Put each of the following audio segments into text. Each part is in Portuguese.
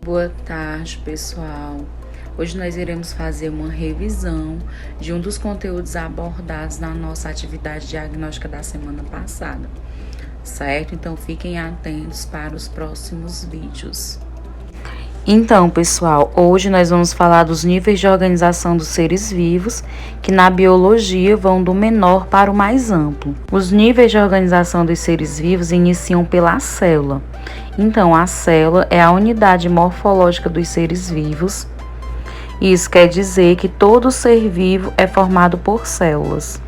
Boa tarde, pessoal. Hoje nós iremos fazer uma revisão de um dos conteúdos abordados na nossa atividade diagnóstica da semana passada, certo? Então fiquem atentos para os próximos vídeos. Então, pessoal, hoje nós vamos falar dos níveis de organização dos seres vivos, que na biologia vão do menor para o mais amplo. Os níveis de organização dos seres vivos iniciam pela célula. Então, a célula é a unidade morfológica dos seres vivos. Isso quer dizer que todo ser vivo é formado por células.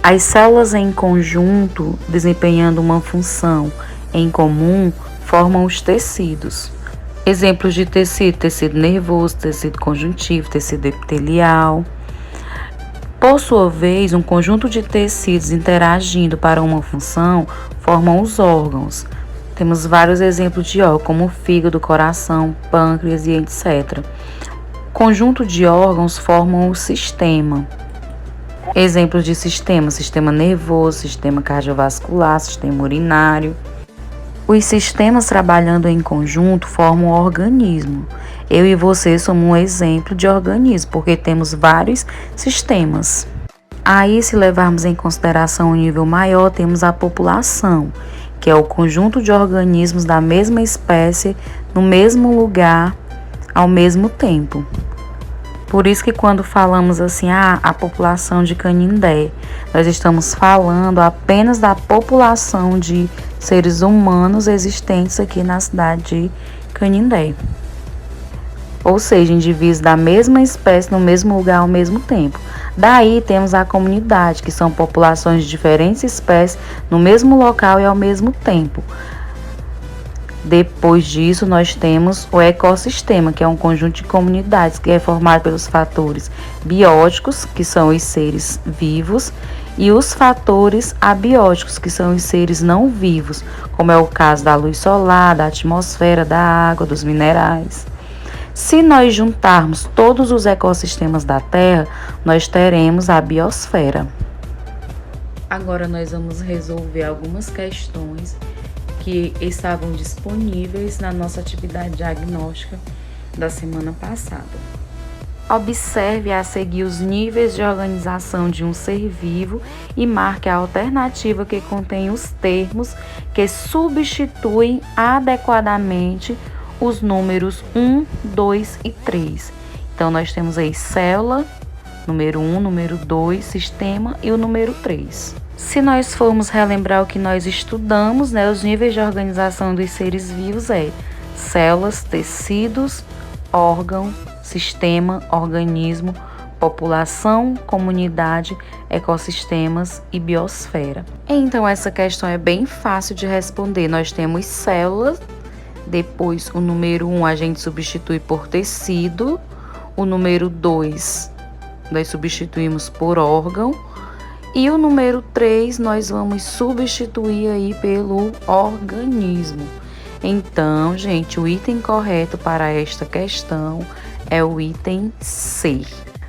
As células em conjunto, desempenhando uma função em comum, formam os tecidos. Exemplos de tecido: tecido nervoso, tecido conjuntivo, tecido epitelial. Por sua vez, um conjunto de tecidos interagindo para uma função formam os órgãos. Temos vários exemplos de órgãos, como o fígado, coração, pâncreas e etc. Conjunto de órgãos formam o sistema. Exemplos de sistema: sistema nervoso, sistema cardiovascular, sistema urinário. Os sistemas trabalhando em conjunto formam um organismo. Eu e você somos um exemplo de organismo, porque temos vários sistemas. Aí, se levarmos em consideração um nível maior, temos a população, que é o conjunto de organismos da mesma espécie, no mesmo lugar, ao mesmo tempo. Por isso que quando falamos assim, a população de Canindé, nós estamos falando apenas da população de seres humanos existentes aqui na cidade de Canindé. Ou seja, indivíduos da mesma espécie no mesmo lugar ao mesmo tempo. Daí temos a comunidade, que são populações de diferentes espécies no mesmo local e ao mesmo tempo. Depois disso, nós temos o ecossistema, que é um conjunto de comunidades que é formado pelos fatores bióticos, que são os seres vivos, e os fatores abióticos, que são os seres não vivos, como é o caso da luz solar, da atmosfera, da água, dos minerais. Se nós juntarmos todos os ecossistemas da Terra, nós teremos a biosfera. Agora nós vamos resolver algumas questões que estavam disponíveis na nossa atividade diagnóstica da semana passada. Observe a seguir os níveis de organização de um ser vivo e marque a alternativa que contém os termos que substituem adequadamente os números 1, 2 e 3. Então, nós temos aí célula, número 1, número 2, sistema e o número 3. Se nós formos relembrar o que nós estudamos, os níveis de organização dos seres vivos é células, tecidos, órgão, sistema, organismo, população, comunidade, ecossistemas e biosfera. Então, essa questão é bem fácil de responder. Nós temos células, depois o número 1 a gente substitui por tecido, o número 2 nós substituímos por órgão, e o número 3 nós vamos substituir aí pelo organismo. Então, gente, o item correto para esta questão é o item C.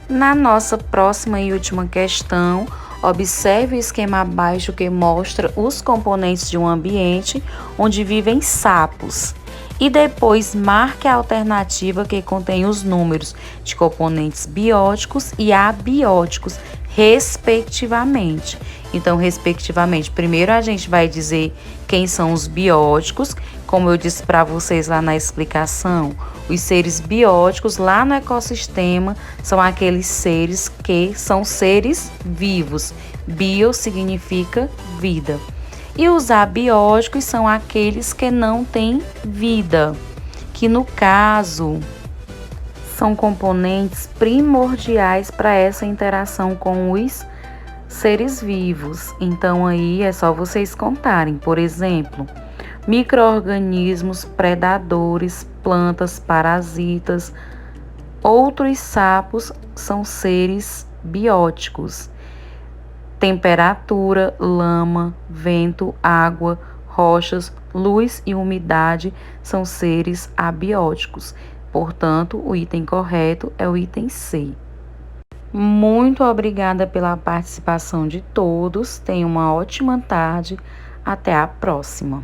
Na nossa próxima e última questão, observe o esquema abaixo que mostra os componentes de um ambiente onde vivem sapos. E depois marque a alternativa que contém os números de componentes bióticos e abióticos, respectivamente. Então, respectivamente, primeiro a gente vai dizer quem são os bióticos. Como eu disse para vocês lá na explicação, os seres bióticos lá no ecossistema são aqueles seres que são seres vivos. Bio significa vida. E os abióticos são aqueles que não têm vida, que no caso são componentes primordiais para essa interação com os seres vivos. Então aí é só vocês contarem. Por exemplo, micro-organismos, predadores, plantas, parasitas, outros sapos são seres bióticos. Temperatura, lama, vento, água, rochas, luz e umidade são seres abióticos. Portanto, o item correto é o item C. Muito obrigada pela participação de todos. Tenham uma ótima tarde. Até a próxima.